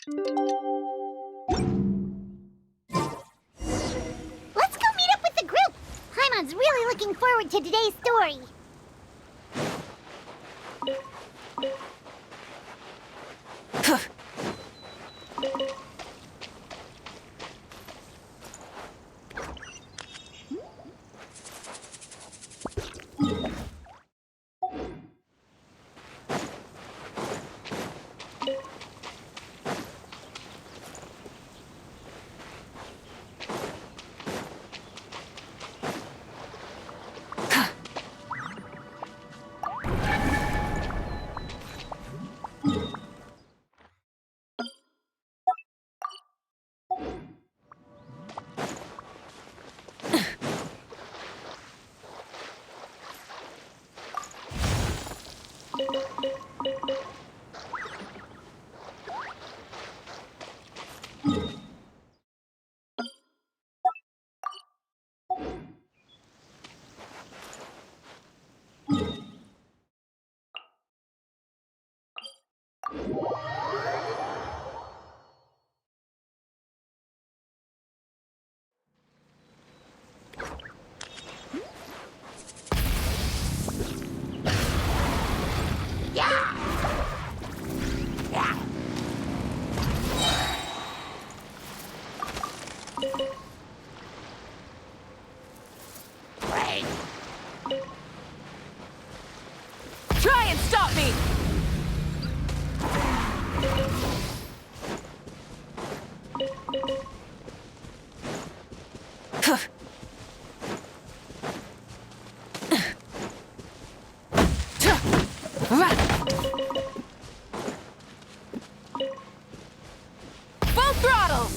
Let's go meet up with the group! Paimon's really looking forward to today's story. Try and stop me! Full throttle!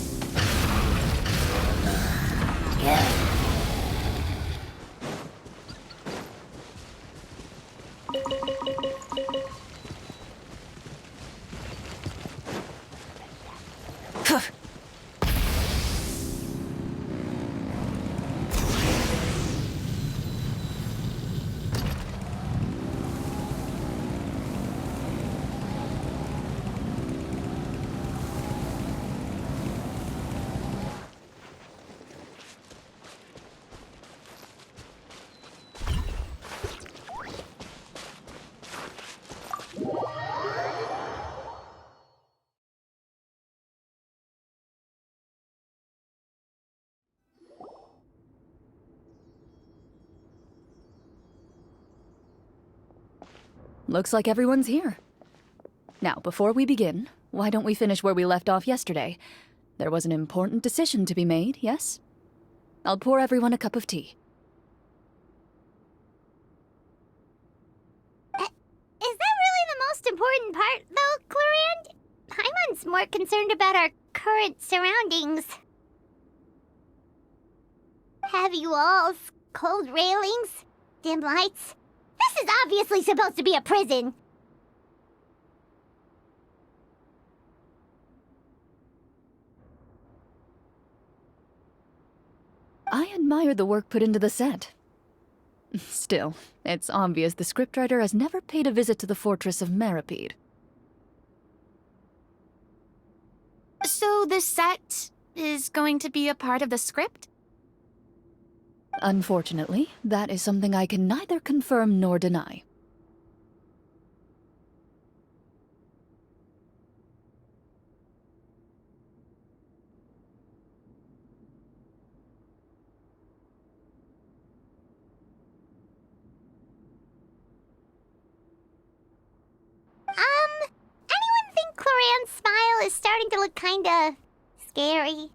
Looks like everyone's here. Now, before we begin, why don't we finish where we left off yesterday? There was an important decision to be made, yes? I'll pour everyone a cup of tea. Is that really the most important part, though, Clorand? Paimon's more concerned about our current surroundings. Heavy walls, cold railings, dim lights. This is obviously supposed to be a prison. I admire the work put into the set. Still, it's obvious the scriptwriter has never paid a visit to the fortress of Meripede. So the set is going to be a part of the script? Unfortunately, that is something I can neither confirm nor deny. Anyone think Clorand's smile is starting to look kinda scary?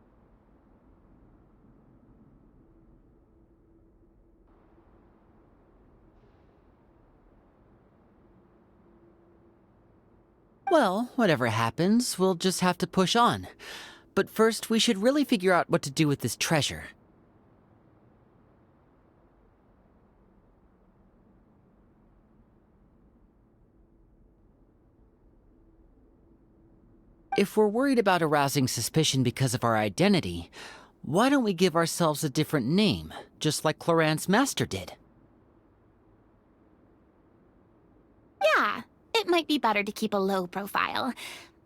Well, whatever happens, we'll just have to push on. But first, we should really figure out what to do with this treasure. If we're worried about arousing suspicion because of our identity, why don't we give ourselves a different name, just like Clorand's master did? Yeah, it might be better to keep a low profile.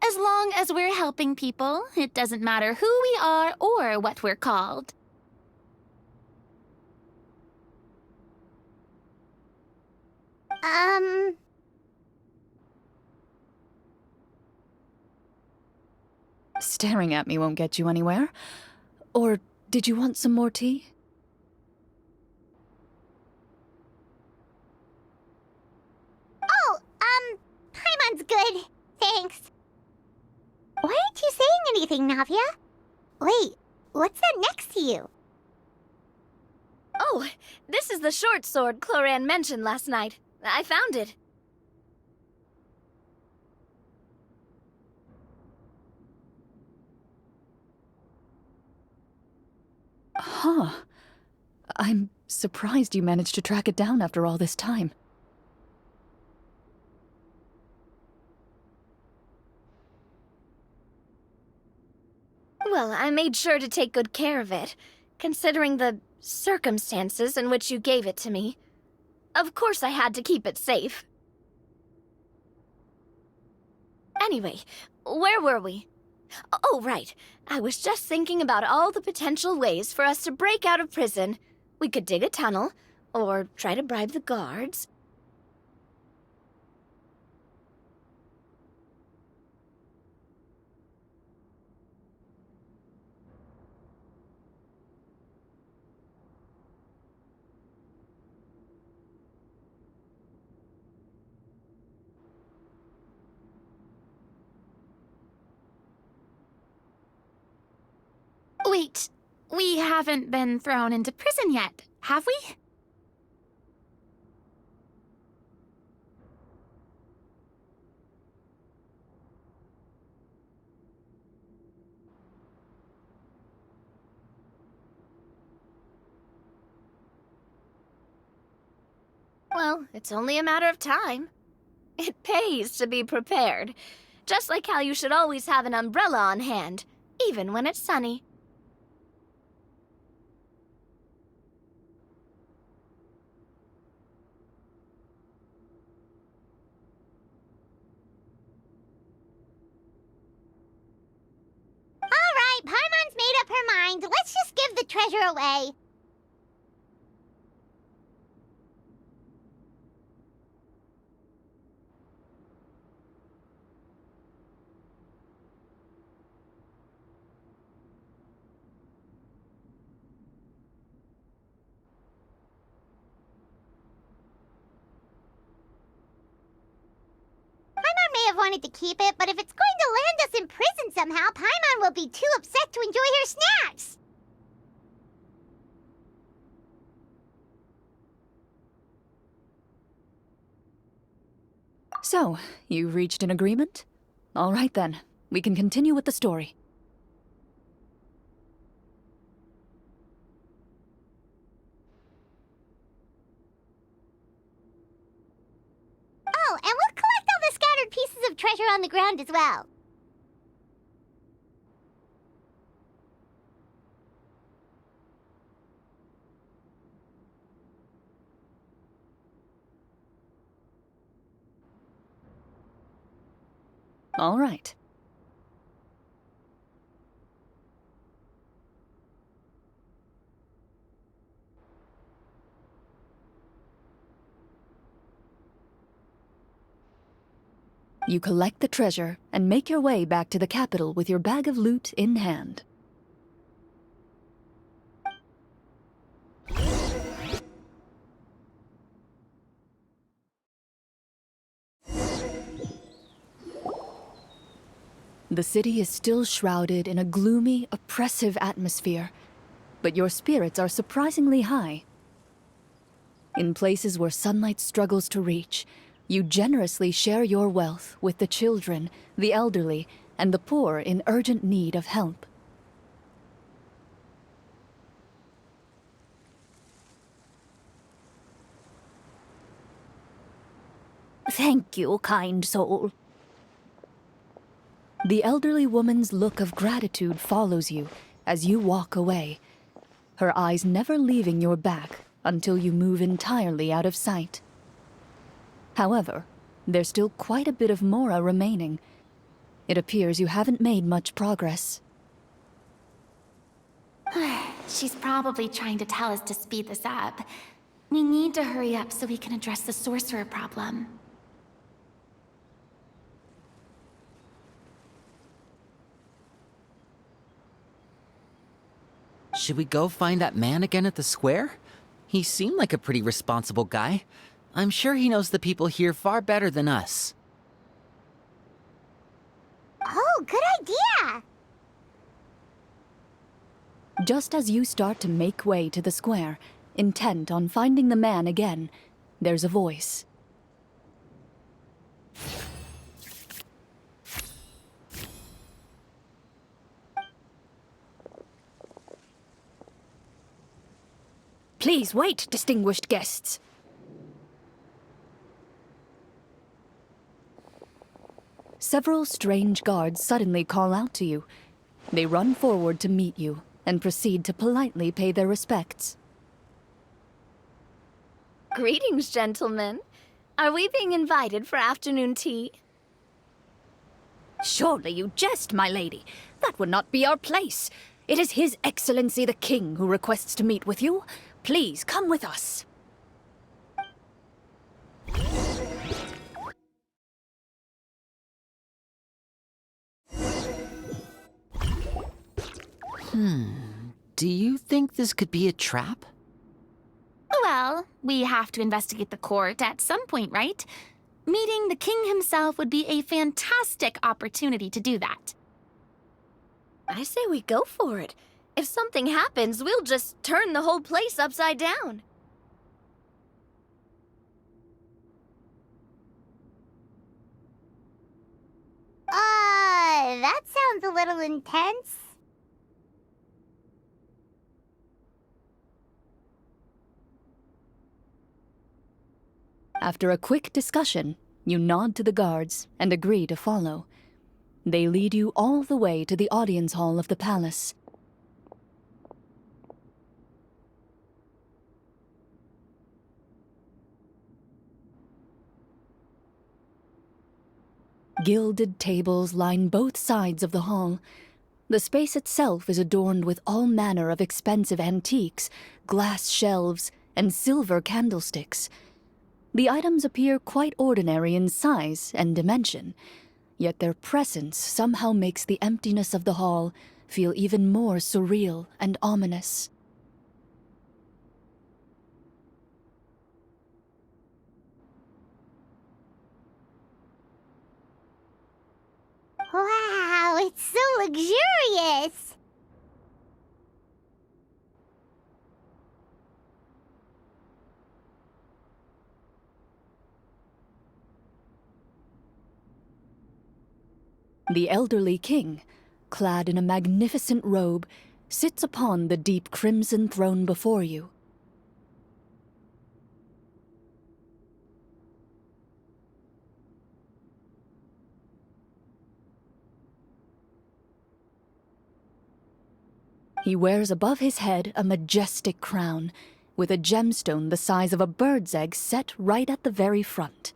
As long as we're helping people, it doesn't matter who we are or what we're called. Staring at me won't get you anywhere. Or did you want some more tea? Paimon's good. Thanks. Why aren't you saying anything, Navia? Wait, what's that next to you? Oh, this is the short sword Cloran mentioned last night. I found it. Huh. I'm surprised you managed to track it down after all this time. Well, I made sure to take good care of it, considering the circumstances in which you gave it to me. Of course I had to keep it safe. Anyway, where were we? Oh, right. I was just thinking about all the potential ways for us to break out of prison. We could dig a tunnel, or try to bribe the guards. Wait, we haven't been thrown into prison yet, have we? Well, it's only a matter of time. It pays to be prepared. Just like how you should always have an umbrella on hand, even when it's sunny. Alright, Paimon's made up her mind. Let's just give the treasure away. Paimon may have wanted to keep it, but if it's going to land us in prison somehow, Paimon will be too upset to enjoy her snacks. So, you reached an agreement? All right then, we can continue with the story. Oh, and we'll collect all the scattered pieces of treasure on the ground as well. All right. You collect the treasure and make your way back to the capital with your bag of loot in hand. The city is still shrouded in a gloomy, oppressive atmosphere, but your spirits are surprisingly high. In places where sunlight struggles to reach, you generously share your wealth with the children, the elderly, and the poor in urgent need of help. Thank you, kind soul. The elderly woman's look of gratitude follows you as you walk away, her eyes never leaving your back until you move entirely out of sight. However, there's still quite a bit of Mora remaining. It appears you haven't made much progress. She's probably trying to tell us to speed this up. We need to hurry up so we can address the sorcerer problem. Should we go find that man again at the square? He seemed like a pretty responsible guy. I'm sure he knows the people here far better than us. Oh, good idea! Just as you start to make way to the square, intent on finding the man again, there's a voice. Please wait, distinguished guests. Several strange guards suddenly call out to you. They run forward to meet you and proceed to politely pay their respects. Greetings, gentlemen. Are we being invited for afternoon tea? Surely you jest, my lady. That would not be our place. It is His Excellency the King who requests to meet with you. Please come with us. Do you think this could be a trap? Well, we have to investigate the court at some point, right? Meeting the king himself would be a fantastic opportunity to do that. I say we go for it. If something happens, we'll just turn the whole place upside down. That sounds a little intense. After a quick discussion, you nod to the guards and agree to follow. They lead you all the way to the audience hall of the palace. Gilded tables line both sides of the hall. The space itself is adorned with all manner of expensive antiques, glass shelves, and silver candlesticks. The items appear quite ordinary in size and dimension, yet their presence somehow makes the emptiness of the hall feel even more surreal and ominous. Wow, it's so luxurious! The elderly king, clad in a magnificent robe, sits upon the deep crimson throne before you. He wears above his head a majestic crown, with a gemstone the size of a bird's egg set right at the very front.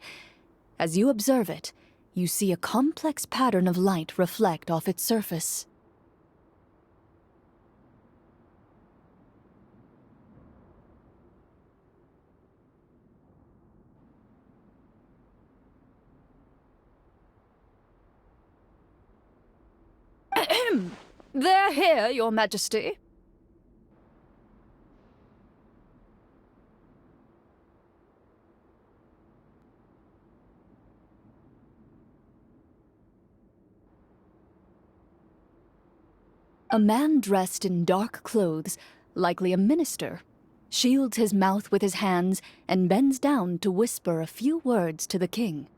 As you observe it, you see a complex pattern of light reflect off its surface. They're here, Your Majesty. A man dressed in dark clothes, likely a minister, shields his mouth with his hands and bends down to whisper a few words to the king.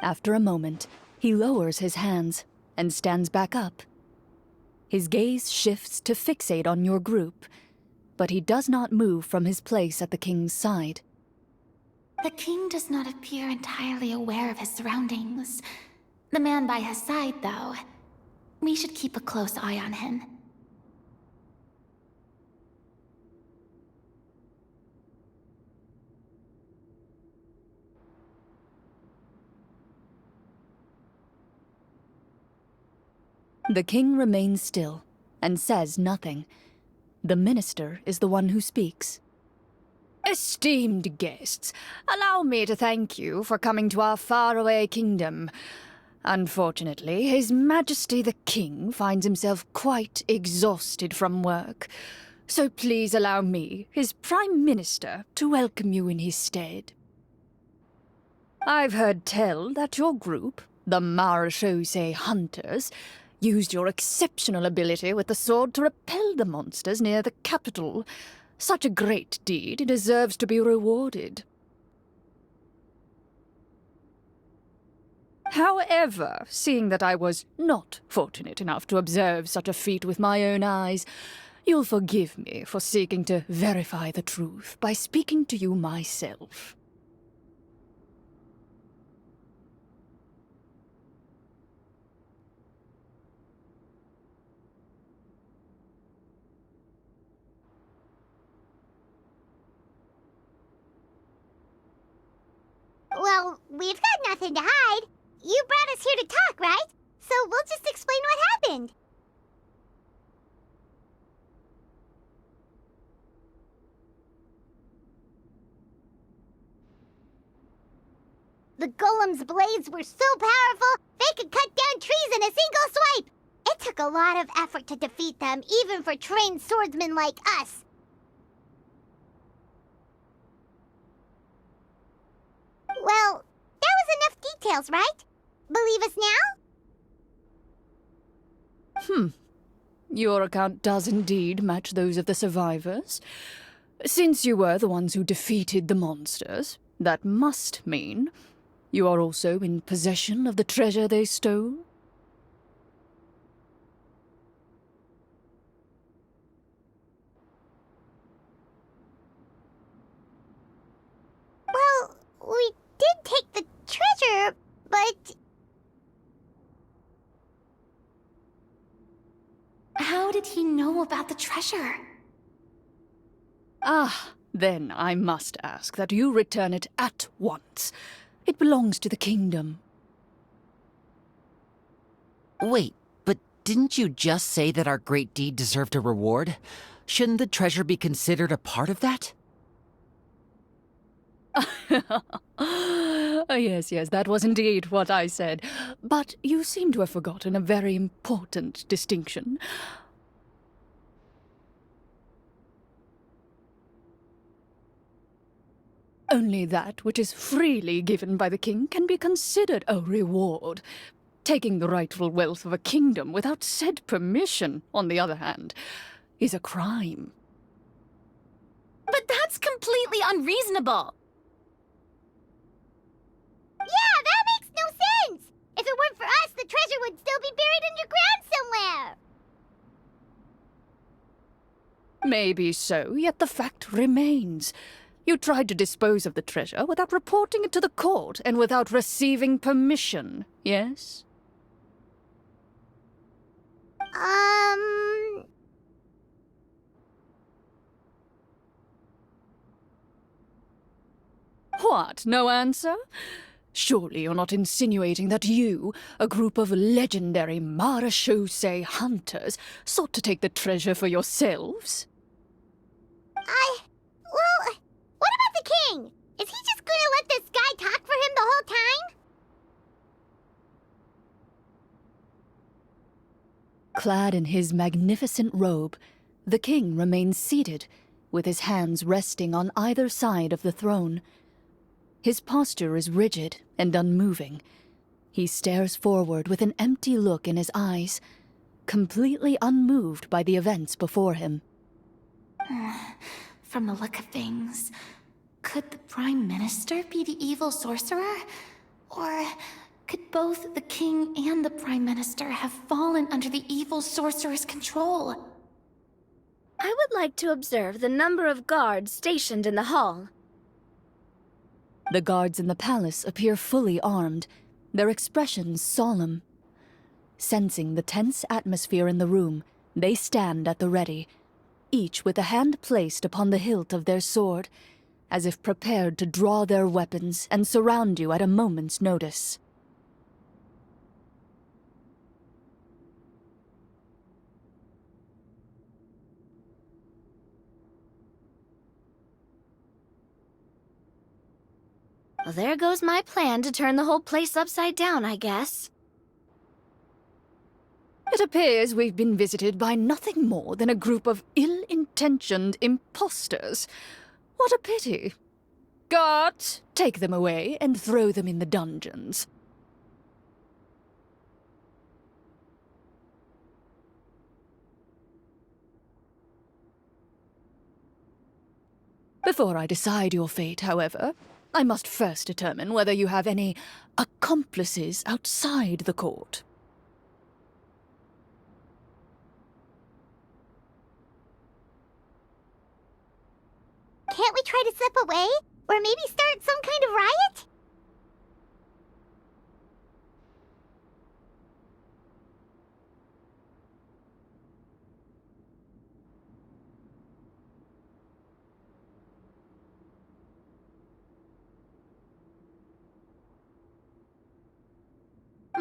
After a moment, he lowers his hands, and stands back up. His gaze shifts to fixate on your group, but he does not move from his place at the king's side. The king does not appear entirely aware of his surroundings. The man by his side, though. We should keep a close eye on him. The king remains still and says nothing. The minister is the one who speaks. Esteemed guests, allow me to thank you for coming to our faraway kingdom. Unfortunately, His Majesty the King finds himself quite exhausted from work. So please allow me, his Prime Minister, to welcome you in his stead. I've heard tell that your group, the Marechaussee Hunters, used your exceptional ability with the sword to repel the monsters near the capital. Such a great deed deserves to be rewarded. However, seeing that I was not fortunate enough to observe such a feat with my own eyes, you'll forgive me for seeking to verify the truth by speaking to you myself. Well, we've got nothing to hide. You brought us here to talk, right? So we'll just explain what happened. The golem's blades were so powerful, they could cut down trees in a single swipe. It took a lot of effort to defeat them, even for trained swordsmen like us. Well, that was enough details, right? Believe us now? Your account does indeed match those of the survivors. Since you were the ones who defeated the monsters, that must mean you are also in possession of the treasure they stole? Well, we did take the treasure, but... How did he know about the treasure? Then I must ask that you return it at once. It belongs to the kingdom. Wait, but didn't you just say that our great deed deserved a reward? Shouldn't the treasure be considered a part of that? Yes, that was indeed what I said. But you seem to have forgotten a very important distinction. Only that which is freely given by the king can be considered a reward. Taking the rightful wealth of a kingdom without said permission, on the other hand, is a crime. But that's completely unreasonable! Yeah, that makes no sense! If it weren't for us, the treasure would still be buried underground somewhere! Maybe so, yet the fact remains. You tried to dispose of the treasure without reporting it to the court and without receiving permission, yes? What, no answer? Surely you're not insinuating that you, a group of legendary Marechaussee hunters, sought to take the treasure for yourselves? Well, what about the king? Is he just gonna let this guy talk for him the whole time? Clad in his magnificent robe, the king remains seated, with his hands resting on either side of the throne. His posture is rigid and unmoving. He stares forward with an empty look in his eyes, completely unmoved by the events before him. From the look of things, could the Prime Minister be the evil sorcerer? Or could both the king and the prime minister have fallen under the evil sorcerer's control. I would like to observe the number of guards stationed in the hall. The guards in the palace appear fully armed, their expressions solemn. Sensing the tense atmosphere in the room, they stand at the ready, each with a hand placed upon the hilt of their sword, as if prepared to draw their weapons and surround you at a moment's notice. Well, there goes my plan to turn the whole place upside down, I guess. It appears we've been visited by nothing more than a group of ill-intentioned imposters. What a pity. Guards, take them away and throw them in the dungeons. Before I decide your fate, however, I must first determine whether you have any accomplices outside the court. Can't we try to slip away? Or maybe start some kind of riot?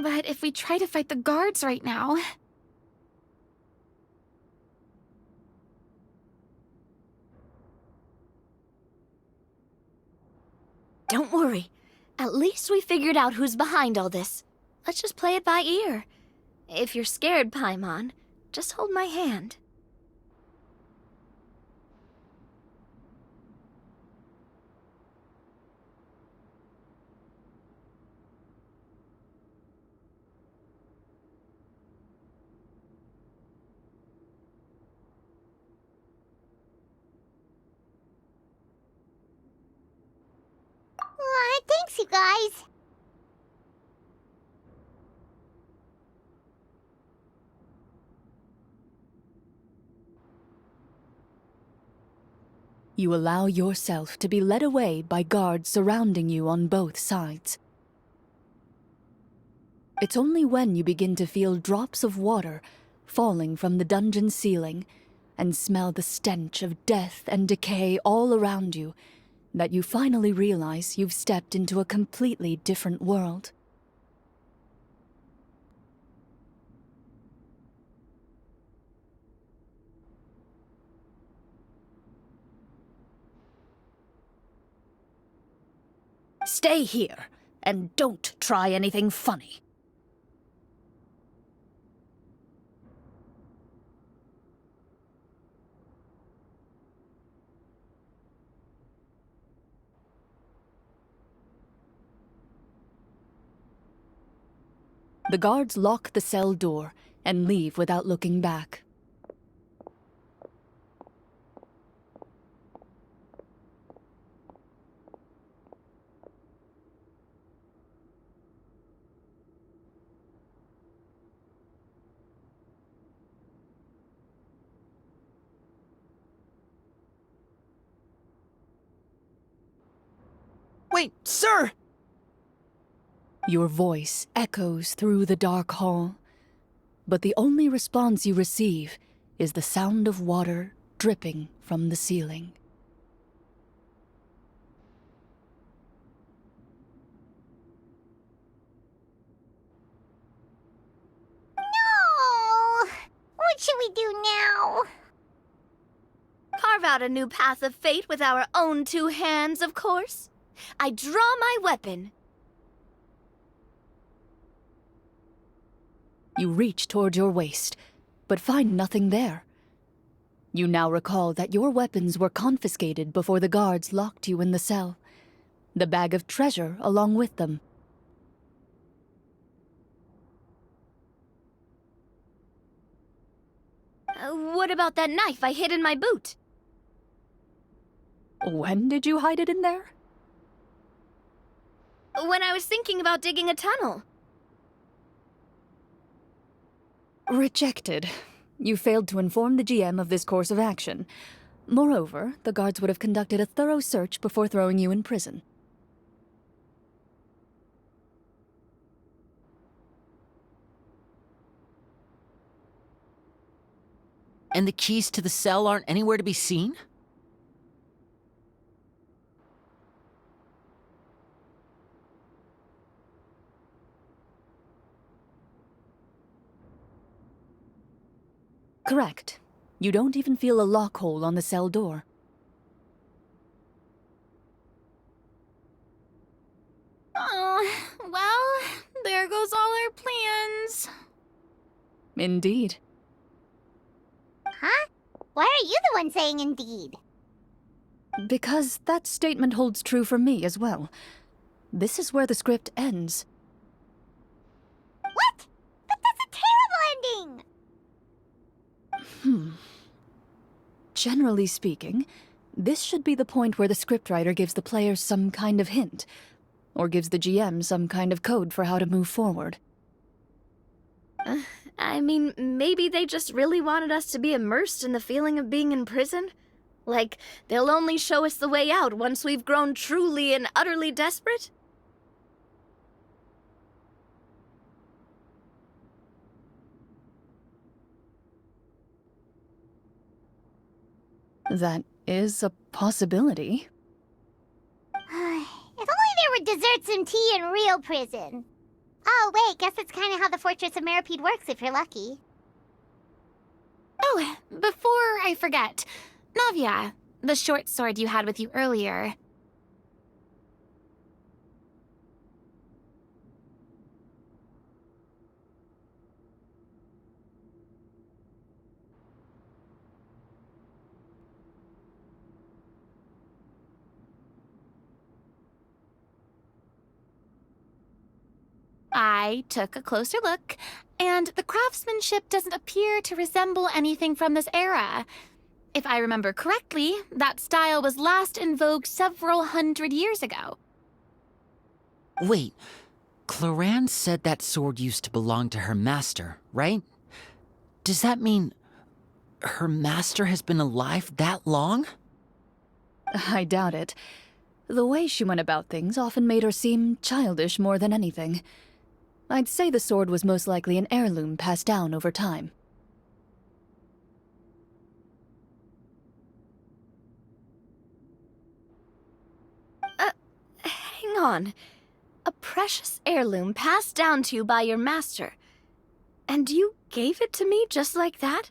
But if we try to fight the guards right now... Don't worry. At least we figured out who's behind all this. Let's just play it by ear. If you're scared, Paimon, just hold my hand. Thanks, you guys. You allow yourself to be led away by guards surrounding you on both sides. It's only when you begin to feel drops of water falling from the dungeon ceiling and smell the stench of death and decay all around you that you finally realize you've stepped into a completely different world. Stay here, and don't try anything funny. The guards lock the cell door and leave without looking back. Wait, sir! Your voice echoes through the dark hall, but the only response you receive is the sound of water dripping from the ceiling. No! What should we do now? Carve out a new path of fate with our own two hands, of course. I draw my weapon. You reach toward your waist, but find nothing there. You now recall that your weapons were confiscated before the guards locked you in the cell. The bag of treasure along with them. What about that knife I hid in my boot? When did you hide it in there? When I was thinking about digging a tunnel. Rejected. You failed to inform the GM of this course of action. Moreover, the guards would have conducted a thorough search before throwing you in prison. And the keys to the cell aren't anywhere to be seen? Correct. You don't even feel a lock hole on the cell door. Oh, well, there goes all our plans. Indeed. Huh? Why are you the one saying indeed? Because that statement holds true for me as well. This is where the script ends. What? But that's a terrible ending! Generally speaking, this should be the point where the scriptwriter gives the players some kind of hint, or gives the GM some kind of code for how to move forward. I mean, maybe they just really wanted us to be immersed in the feeling of being in prison? Like, they'll only show us the way out once we've grown truly and utterly desperate? That is a possibility. If only there were desserts and tea in real prison. Oh, wait, guess that's kind of how the Fortress of Meripede works if you're lucky. Oh, before I forget, Navia, the short sword you had with you earlier. I took a closer look, and the craftsmanship doesn't appear to resemble anything from this era. If I remember correctly, that style was last in vogue several hundred years ago. Wait, Clarence said that sword used to belong to her master, right? Does that mean her master has been alive that long? I doubt it. The way she went about things often made her seem childish more than anything. I'd say the sword was most likely an heirloom passed down over time. Hang on. A precious heirloom passed down to you by your master. And you gave it to me just like that?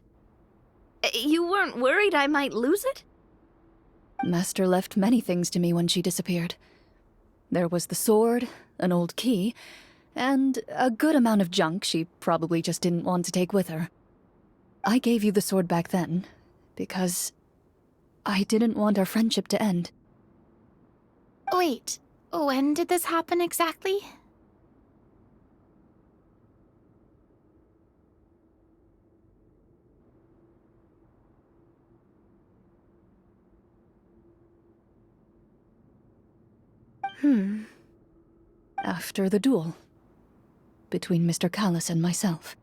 You weren't worried I might lose it? Master left many things to me when she disappeared. There was the sword, an old key, and a good amount of junk she probably just didn't want to take with her. I gave you the sword back then, because I didn't want our friendship to end. Wait, when did this happen exactly? After the duel. Between Mr. Callis and myself.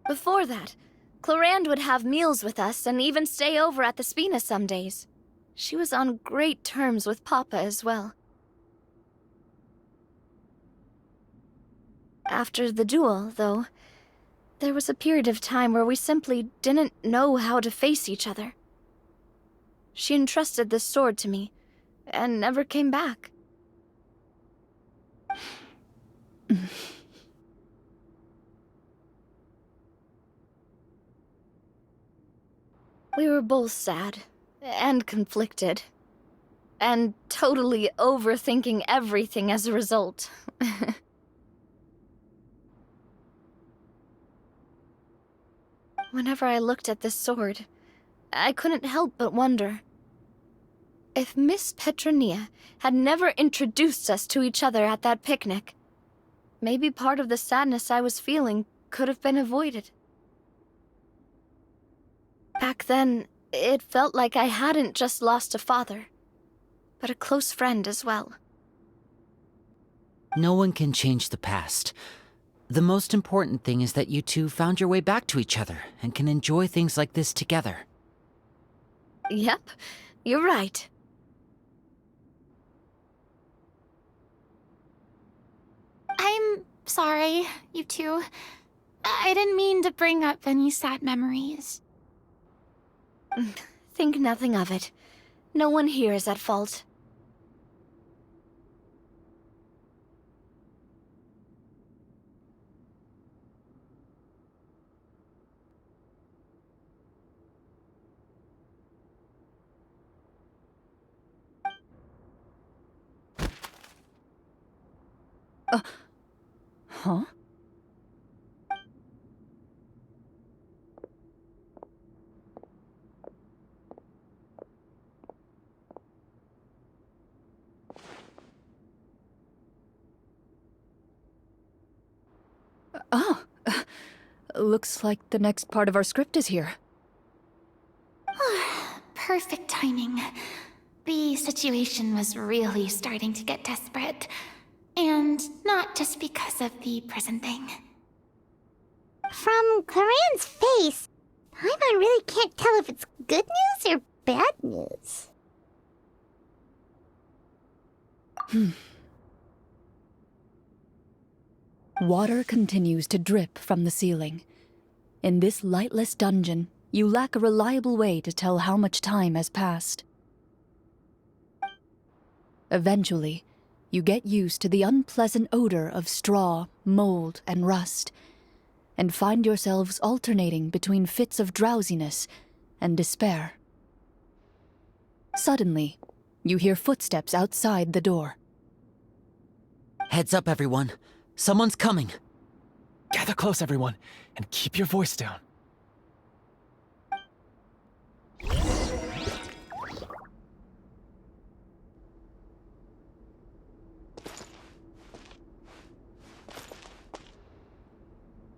Before that, Clorinde would have meals with us and even stay over at the Spina some days. She was on great terms with Papa as well. After the duel, though, there was a period of time where we simply didn't know how to face each other. She entrusted this sword to me, and never came back. We were both sad, and conflicted, and totally overthinking everything as a result. Whenever I looked at this sword, I couldn't help but wonder. If Miss Petronia had never introduced us to each other at that picnic, maybe part of the sadness I was feeling could have been avoided. Back then, it felt like I hadn't just lost a father, but a close friend as well. No one can change the past. The most important thing is that you two found your way back to each other and can enjoy things like this together. Yep, you're right. I'm sorry, you two. I didn't mean to bring up any sad memories. Think nothing of it. No one here is at fault. Huh? Oh, looks like the next part of our script is here. Perfect timing. The situation was really starting to get desperate. And not just because of the prison thing. From Claren's face, Paimon really can't tell if it's good news or bad news. Water continues to drip from the ceiling. In this lightless dungeon, you lack a reliable way to tell how much time has passed. Eventually, you get used to the unpleasant odor of straw, mold, and rust, and find yourselves alternating between fits of drowsiness and despair. Suddenly, you hear footsteps outside the door. Heads up, everyone. Someone's coming. Gather close, everyone, and keep your voice down.